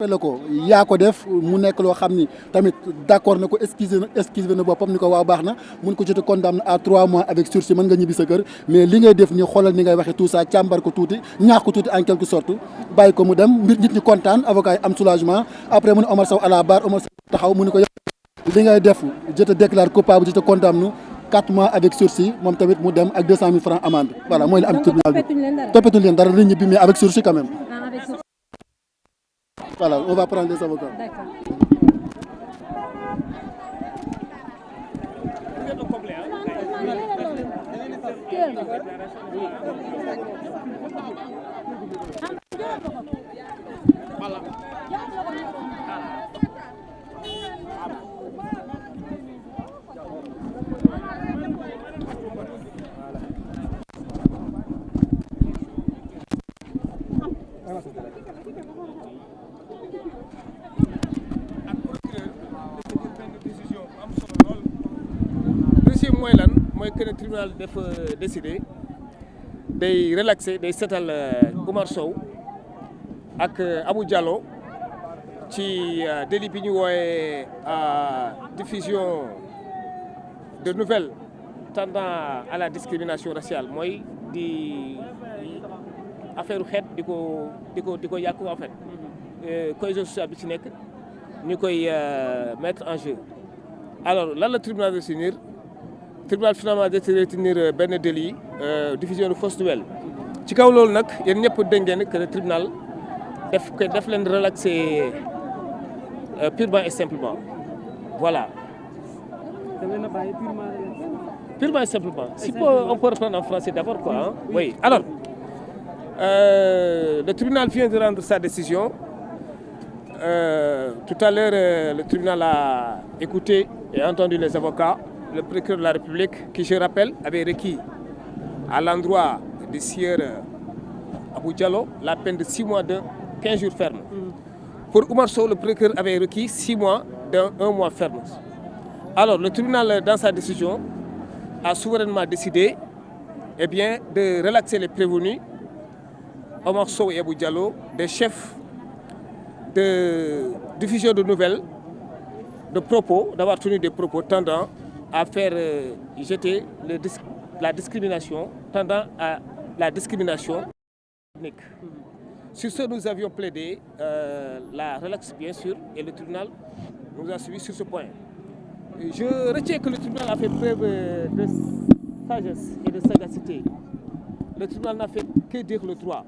rappelé ko yaa ko def mu nekk loo xam ni tamit d'accord na ko excusé na boppam ni ko waaw baax na mun ko jot a condamné à 3 mois avec sursis mën nga ñibbi sa kër mais li ngay def ni xoolal ni ngay waxee tout ça càmbar ko tuuti ñaax ko tuuti en quelque sorte bàyyi ko mu dem mbir nit ñi kontaan avocat yi am soulagement après mu ne Omar Sow à la barre Omar Sow taxaw mu ne ko li ngay def je te déclare coupable je te condamne 4 mois avec sursis moom tamit mu dem ak 200 000 francs amende voilà mooy li am tribunal bi toppetuñ leen dara dañ ñibbi mais avec sursis quand même. Voilà, on va prendre les avocats. D'accord. mooy lan mooy que le tribunal dafa décidé day relaxer day seetal Oumar Sow ak Abou Diallo ci délit bi ñu wooyee diffusion de nouvelles tendant à la discrimination raciale mooy di affaire xeet di ko yàqu en fait cohésion sociale bi ci nekk ñu koy mettre en jeu. Alors lan la tribunal définir tribunal finalement définir benn délit diffusion de fausses nouvelles ci kaw loolu nag yéen ñëpp dégg ngeen que le tribunal def leen relaxer purement et simplement voilà. Purement et simplement. Si on peut reprendre en français d'abord quoi. Hein? Oui. Alors le tribunal vient de rendre sa décision. Tout à l'heure, le tribunal a écouté et entendu les avocats. Le procureur de la République, qui je rappelle, avait requis à l'endroit du sieur Abou Diallo la peine de 6 mois de 15 jours ferme. Pour Oumar Sow, le procureur avait requis 6 mois d'1 mois ferme. Alors, le tribunal, dans sa décision, a souverainement décidé eh bien, de relaxer les prévenus, Oumar Sow et Abou Diallo, des chefs de diffusion de nouvelles, de propos, d'avoir tenu des propos tendant à faire jeter la discrimination, tendant à la discrimination ethnique. Sur ce, nous avions plaidé la relaxe, bien sûr, et le tribunal nous a suivis sur ce point. Je retiens que le tribunal a fait preuve de sagesse et de sagacité. Le tribunal n'a fait que dire le droit.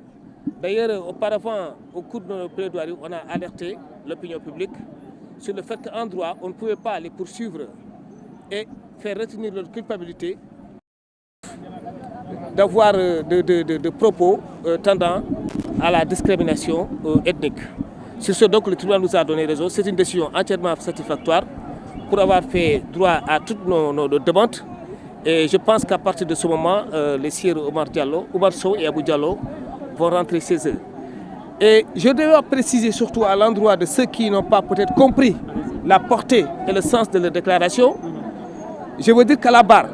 D'ailleurs, auparavant, au cours de nos plaidoiries, on a alerté l'opinion publique sur le fait qu'en droit, on ne pouvait pas les poursuivre et faire retenir leur culpabilité d'avoir de propos tendant à la discrimination ethnique. Sur ce, donc, le tribunal nous a donné raison. C'est une décision entièrement satisfactoire pour avoir fait droit à toutes nos demandes. Et je pense qu'à partir de ce moment, les sieurs Oumar Sow et Abou Diallo vont rentrer chez eux. Et je dois préciser surtout à l'endroit de ceux qui n'ont pas peut-être compris la portée et le sens de leur déclaration. Je veux dire qu'à la barre,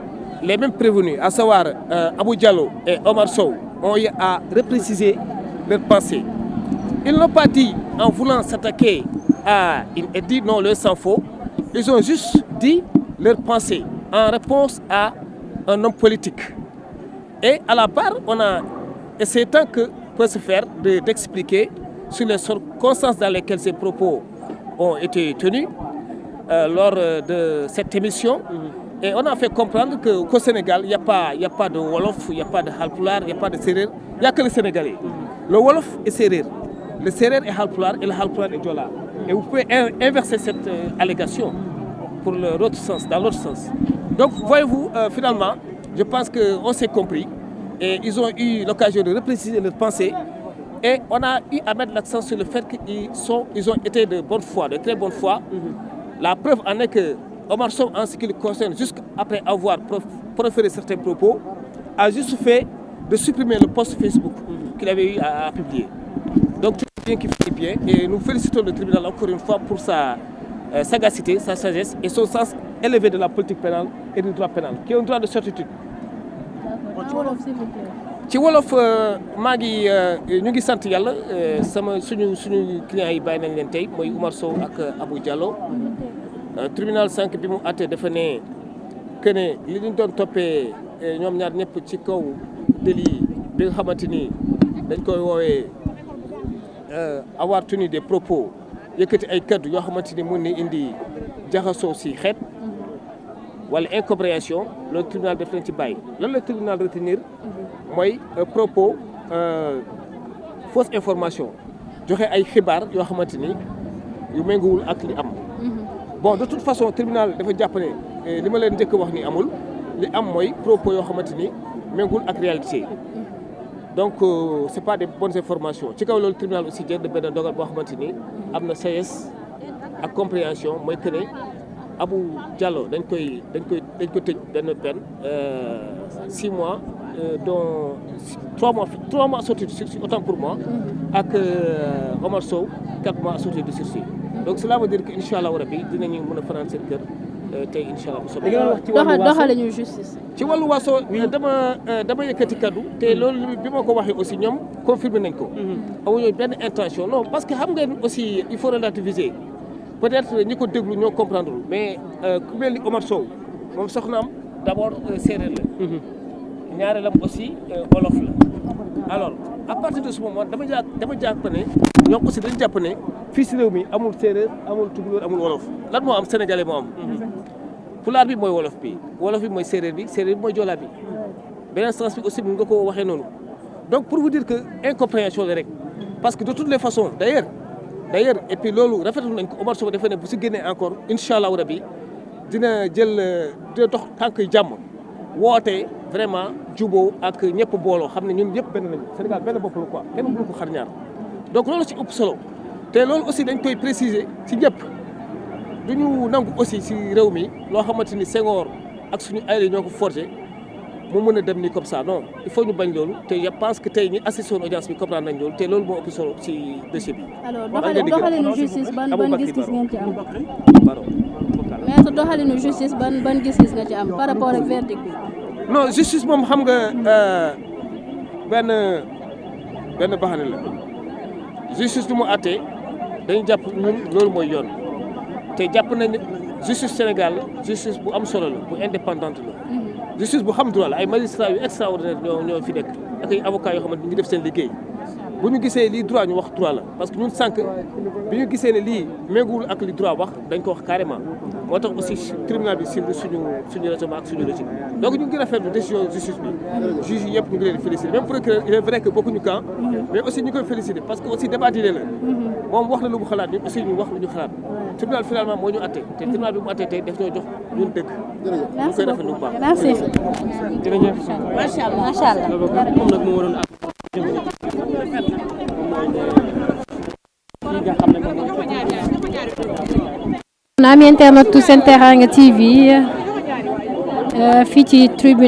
les mêmes prévenus, à savoir Abou Diallo et Oumar Sow, ont eu à repréciser leurs pensées. Ils n'ont pas dit en voulant s'attaquer à une ethnie, non, le sans faux. Ils ont juste dit leurs pensées en réponse à un homme politique. Et à la barre, on a essayé tant que peut se faire d'expliquer sur les circonstances dans lesquelles ces propos ont été tenus lors de cette émission. Et on a fait comprendre qu'au Sénégal, il n'y a pas de Wolof, il n'y a pas de Halpulaar, il n'y a pas de Serer, il n'y a que les Sénégalais. Le Wolof est Serer, le Serer est Halpulaar et le Halpulaar est Joola. Et vous pouvez inverser cette allégation pour l'autre sens, dans l'autre sens. Donc, voyez-vous, finalement, je pense qu'on s'est compris et ils ont eu l'occasion de repréciser leurs pensées et on a eu à mettre l'accent sur le fait qu'ils ont été de bonne foi, de très bonne foi. La preuve en est que Oumar Sow, en ce qui le concerne, jusqu'après avoir proféré certains propos, a juste fait de supprimer le post Facebook qu'il avait eu à publier. Donc, tout est bien qui fait bien et nous félicitons le tribunal encore une fois pour sa sagacité, sa sagesse et son sens élevé de la politique pénale et du droit pénal, qui est un droit de certitude. ci wolof maa ngi ñu ngi sant yàlla suñu clients yi bàyyi nañ leen tey mooy Oumar Sow ak Abou Diallo tribunal 5 bi mu àttee dafa ne que ne li ñu doon toppee ñoom ñaar ñëpp ci kaw délit bi nga xamante ni dañ koy woowee avoir tenu des propos yëkkati ay kaddu yoo xamante ni mun ni indi jaxasoo si xeet wala incompréhension loolu tribunal def leen ci bàyyi lan la tribunal retenir mooy propos fausse information joxe ay xibaar yoo xamante ni yu méngoowul ak li am. Bon de toute façon tribunal dafa jàpp ne li ma leen njëkk wax ni amul li am mooy propos yoo xamante ni méngoowul ak réalité donc c'est pas des bonnes informations ci kaw loolu tribunal aussi jël na benn dogal boo xamante ni am na sagesse ak compréhension mooy que ne Abou Diallo dañ ko tëj benn peine 6 mois dont 3 mois assortis de sursis autant pour moi ak Omar Sow 4 mois assortis de sursis donc cela veut dire que incha allah rabi dinañu mën a fanaan seen kër tey incha allah bu soobee. doxalinu justice. ci wàllu waaso dama yëkkati kaddu te loolu bi ma ko waxee aussi ñoom confirmé nañ ko. amuñu benn intention non parce que xam ngeen aussi il faut relativiser peut-être ñi ko déglu ñoo comprendre mais ku mel ni Omar Sow moom soxnaam d'abord séeréer la. ñaareelam aussi wolof la alors à partir de ce moment dama jàpp ne ñoom aussi dañu jàpp ne fii si réew mi amul séeréer amul tukulóor amul wolof lan moo am sénégalais moo am. pulaar bi mooy wolof bi mooy séeréer bi mooy joolaa bi beneen sens bi aussi mun nga ko waxee noonu donc pour vous dire que incompréhension la rek parce que de toutes les façons d'ailleurs et puis loolu rafetlu nañ ko Omar Sow defe ne bu si génnee encore incha allahu rabi dina dox tànk jàmm woote vraiment juboo ak ñëpp booloo xam ne ñun ñëpp benn lañu Sénégal benn bopp la quoi kenn mënu ko xar ñaar donc loolu ci ëpp solo te loolu aussi dañ koy préciser ci ñëpp duñu nangu aussi ci réew mi loo xamante ni Senghor ak suñu ay ñoo ko forgé mu mën a dem ni comme ça non il faut ñu bañ loolu te je pense que tey ñi assisté woon audience bi comprendre nañ loolu te loolu moo ëpp solo ci dossier bi. alors doxalinu justice ban gis-gis ngeen ci am. pardon. maître doxalinu justice ban gis-gis nga ci am par rapport ak verdict bi. non justice moom xam nga benn baxane la justice lu mu àttee dañu jàpp ñun loolu mooy yoon te jàpp nañ justice Sénégal justice bu am solo la bu indépendante la. justice bu xam droit la ay magistrats yu extraordinaire ñoo fi nekk ak ay avocats yoo xamante ni ñu def seen liggéey bu ñu gisee lii droit ñu wax droit la parce que ñun sànq bi ñu gisee ne lii méngoowul ak li droit wax dañ ko wax carrément moo tax aussi tribunal bi suivre suñu raisonnement ak suñu logique donc ñu ngi rafetlu décision justice bi juge yi yëpp ñu ngi leen féliciter même procureur il est vrai que bokkuñu camp mais aussi ñu koy féliciter parce que aussi débat la moom wax na lu mu xalaat ñun aussi ñu wax lu ñu xalaat tribunal finalement moo ñu atte te tribunal bi mu atte tey daf ñoo jox ñun dëgg ñu koy rafetlu bu baax merci jërëjëf macha allah moom nag moo waroon am internet Sen Teranga TV fii ci tribune